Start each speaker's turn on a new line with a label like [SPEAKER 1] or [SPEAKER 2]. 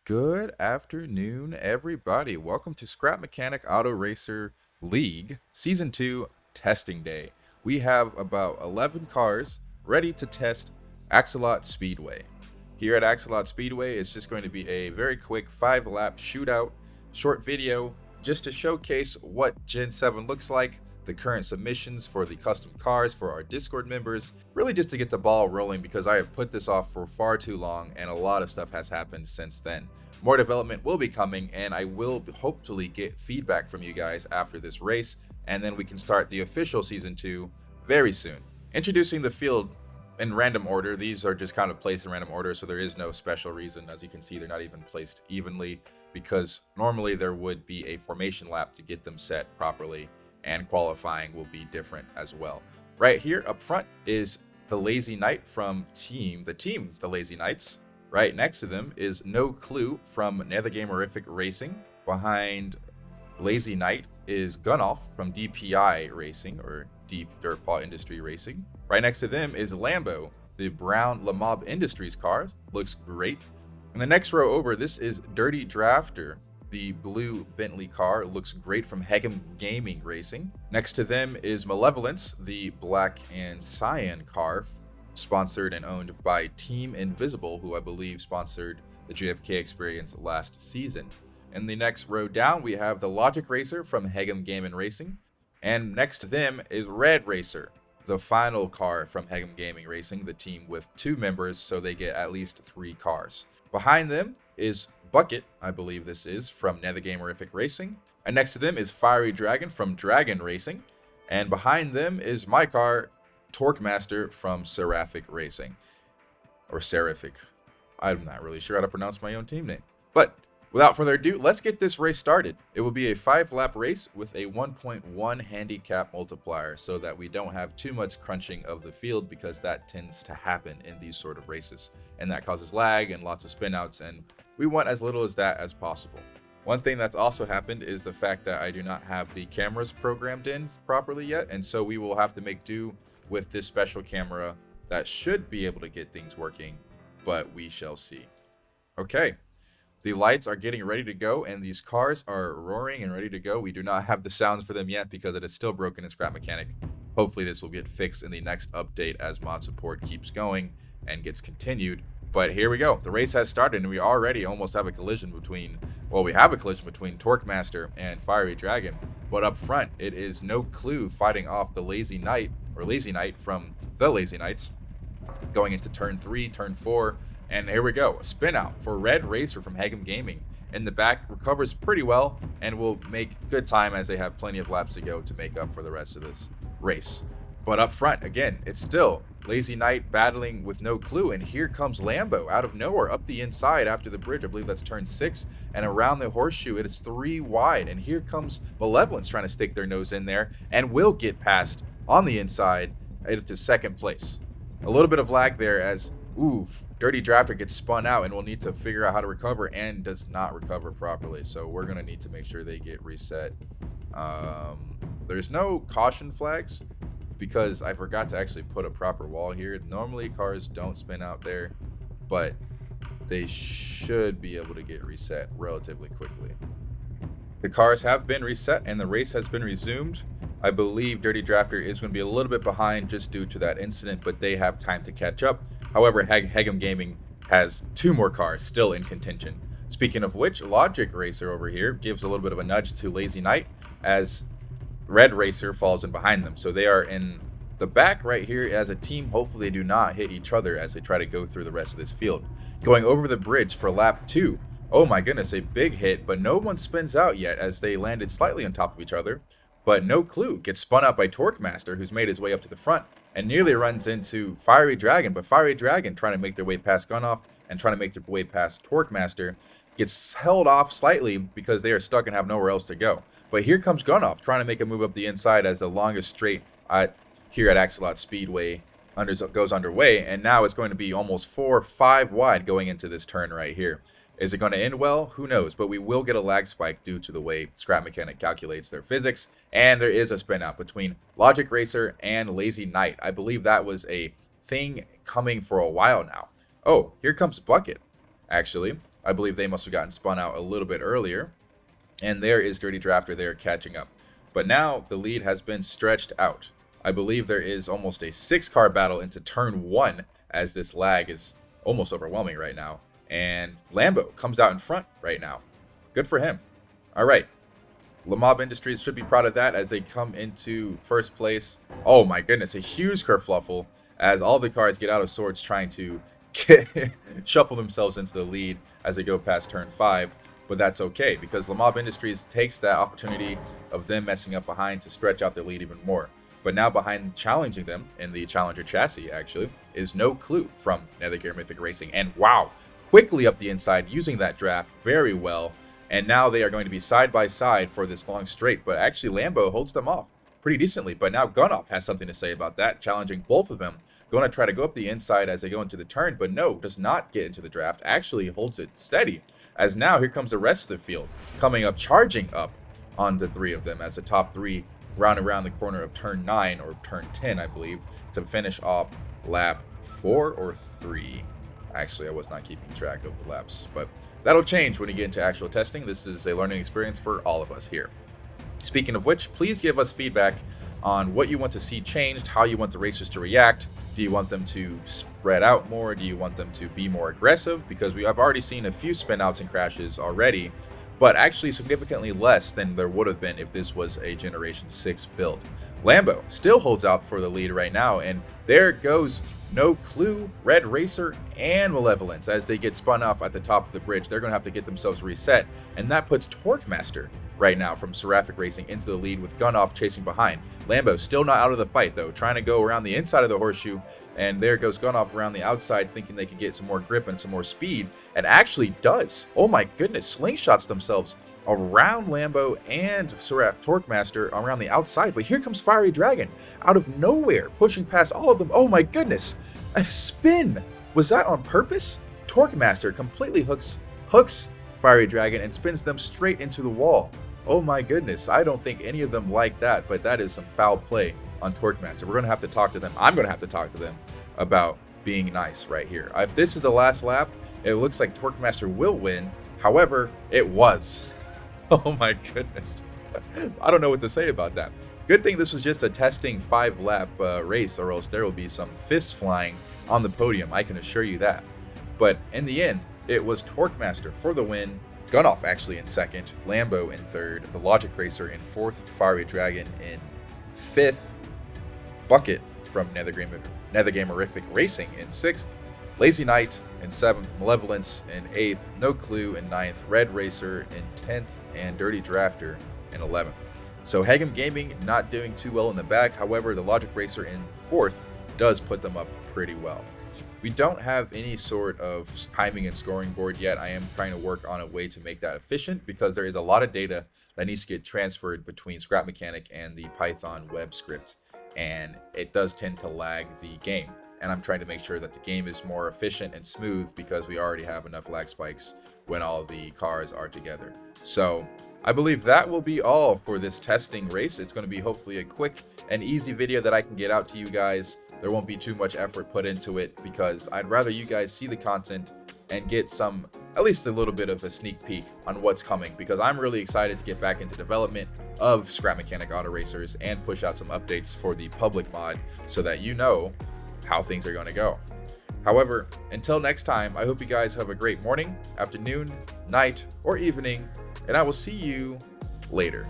[SPEAKER 1] Good afternoon, everybody. Welcome to Scrap Mechanic Auto Racer League Season 2 Testing Day. We have about 11 cars ready to test Axolot Speedway. Here at Axolot Speedway, it's just going to be a very quick 5-lap shootout, short video, just to showcase what Gen 7 looks like, the current submissions for the custom cars for our Discord members, really just to get the ball rolling because I have put this off for far too long and a lot of stuff has happened since then. More development will be coming and I will hopefully get feedback from you guys after this race, and then we can start the official Season 2 very soon. Introducing the field in random order. These are just kind of placed in random order, so there is no special reason. As you can see, they're not even placed evenly because normally there would be a formation lap to get them set properly, and qualifying will be different as well. Right here up front is the Lazy Knight from the team The Lazy Knights. Right next to them is No Clue from Nethergamerific Racing. Behind Lazy Knight is Gunoff from DPI Racing, or Deep Dirt Paw Industry Racing. Right next to them is Lambo, the brown Lamob Industries car. Looks great. In the next row over, this is Dirty Drafter, the blue Bentley car. Looks great, from Hegem Gaming Racing. Next to them is Malevolence, the black and cyan car, sponsored and owned by Team Invisible, who I believe sponsored the JFK Experience last season. In the next row down, we have the Logic Racer from Hegem Gaming Racing. And next to them is Red Racer, the final car from Hegem Gaming Racing, the team with 2 members, so they get at least 3 cars. Behind them is Bucket, I believe this is, from Nethergamerific Racing. And next to them is Fiery Dragon from Dragon Racing. And behind them is my car, Torque Master from Seraphic Racing. Or Seraphic. I'm not really sure how to pronounce my own team name. But without further ado, let's get this race started. It will be a 5-lap race with a 1.1 handicap multiplier so that we don't have too much crunching of the field, because that tends to happen in these sort of races. And that causes lag and lots of spinouts, and we want as little as that as possible. One thing that's also happened is the fact that I do not have the cameras programmed in properly yet, and so we will have to make do with this special camera that should be able to get things working, but we shall see. Okay. The lights are getting ready to go, and these cars are roaring and ready to go. We do not have the sounds for them yet because it is still broken in Scrap Mechanic. Hopefully this will get fixed in the next update as mod support keeps going and gets continued. But here we go. The race has started, and we already almost have a collision between, Torque Master and Fiery Dragon. But up front, it is No Clue fighting off the Lazy Knight from the Lazy Knights, going into turn 3, turn 4. And here we go, a spin out for Red Racer from Hegem Gaming. In the back, recovers pretty well and will make good time as they have plenty of laps to go to make up for the rest of this race. But up front, again, it's still Lazy Knight battling with No Clue, and here comes Lambo out of nowhere up the inside after the bridge. I believe that's turn 6, and around the horseshoe, it is 3 wide. And here comes Malevolence trying to stick their nose in there and will get past on the inside to second place. A little bit of lag there as Dirty Drafter gets spun out and will need to figure out how to recover, and does not recover properly. So we're going to need to make sure they get reset. There's no caution flags because I forgot to actually put a proper wall here. Normally cars don't spin out there, but they should be able to get reset relatively quickly. The cars have been reset and the race has been resumed. I believe Dirty Drafter is going to be a little bit behind just due to that incident, but they have time to catch up. However, Hegem Gaming has 2 more cars still in contention. Speaking of which, Logic Racer over here gives a little bit of a nudge to Lazy Knight as Red Racer falls in behind them. So they are in the back right here as a team. Hopefully they do not hit each other as they try to go through the rest of this field. Going over the bridge for lap 2. Oh my goodness, a big hit, but no one spins out yet as they landed slightly on top of each other. But No Clue gets spun out by Torque Master, who's made his way up to the front and nearly runs into Fiery Dragon. But Fiery Dragon, trying to make their way past Gunoff and trying to make their way past Torque Master, gets held off slightly because they are stuck and have nowhere else to go. But here comes Gunoff trying to make a move up the inside as the longest straight here at Axolot Speedway goes underway. And now it's going to be almost 4 or 5 wide going into this turn right here. Is it going to end well? Who knows? But we will get a lag spike due to the way Scrap Mechanic calculates their physics. And there is a spin out between Logic Racer and Lazy Knight. I believe that was a thing coming for a while now. Oh, here comes Bucket, actually. I believe they must have gotten spun out a little bit earlier. And there is Dirty Drafter there catching up. But now the lead has been stretched out. I believe there is almost a 6-car battle into turn 1, as this lag is almost overwhelming right now. And Lambo comes out in front right now. Good for him. All right. Lamab Industries should be proud of that as they come into first place. Oh my goodness, a huge kerfluffle as all the cars get out of sorts trying to shuffle themselves into the lead as they go past turn 5. But that's okay because Lamab Industries takes that opportunity of them messing up behind to stretch out their lead even more. But now behind challenging them in the Challenger chassis actually is No Clue from Nethergear Mythic Racing. And wow, quickly up the inside using that draft very well. And now they are going to be side by side for this long straight. But actually Lambo holds them off pretty decently. But now Gunoff has something to say about that, challenging both of them. Going to try to go up the inside as they go into the turn, but no, does not get into the draft. Actually holds it steady. As now, here comes the rest of the field coming up, charging up on the 3 of them as the top 3 round around the corner of turn 9 or turn 10, I believe, to finish off lap 4 or 3. Actually, I was not keeping track of the laps, but that'll change when you get into actual testing. This is a learning experience for all of us here. Speaking of which, please give us feedback on what you want to see changed, how you want the racers to react. Do you want them to spread out more? Do you want them to be more aggressive? Because we have already seen a few spin outs and crashes already, but actually significantly less than there would have been if this was a Generation 6 build. Lambo still holds out for the lead right now, and there goes No Clue, Red Racer, and Malevolence as they get spun off at the top of the bridge. They're going to have to get themselves reset, and that puts Torque Master right now from Seraph Racing into the lead with Gunoff chasing behind. Lambo still not out of the fight though, trying to go around the inside of the horseshoe, and there goes Gunoff around the outside thinking they could get some more grip and some more speed, and actually does. Oh my goodness, slingshots themselves around Lambo and Seraph Torque Master around the outside, but here comes Fiery Dragon out of nowhere, pushing past all of them. Oh my goodness, a spin! Was that on purpose? Torque Master completely hooks Fiery Dragon and spins them straight into the wall. Oh my goodness, I don't think any of them like that, but that is some foul play on Torque Master. We're going to have to talk to them. I'm going to have to talk to them about being nice right here. If this is the last lap, it looks like Torque Master will win. However, it was. Oh my goodness. I don't know what to say about that. Good thing this was just a testing 5-lap race, or else there will be some fists flying on the podium, I can assure you that. But in the end, it was Torque Master for the win, Gunoff actually in second, Lambo in third, the Logic Racer in fourth, Fiery Dragon in fifth, Bucket from Nethergamerific Racing in sixth, Lazy Knight in seventh, Malevolence in eighth, No Clue in ninth, Red Racer in 10th, and Dirty Drafter in 11th. So Hagam Gaming not doing too well in the back. However, the Logic Racer in fourth does put them up pretty well. We don't have any sort of timing and scoring board yet. I am trying to work on a way to make that efficient because there is a lot of data that needs to get transferred between Scrap Mechanic and the Python web script, and it does tend to lag the game. And I'm trying to make sure that the game is more efficient and smooth because we already have enough lag spikes when all the cars are together. So I believe that will be all for this testing race. It's going to be hopefully a quick and easy video that I can get out to you guys. There won't be too much effort put into it because I'd rather you guys see the content and get some, at least a little bit of a sneak peek on what's coming, because I'm really excited to get back into development of Scrap Mechanic Auto Racers and push out some updates for the public mod so that you know how things are going to go. However, until next time, I hope you guys have a great morning, afternoon, night, or evening, and I will see you later.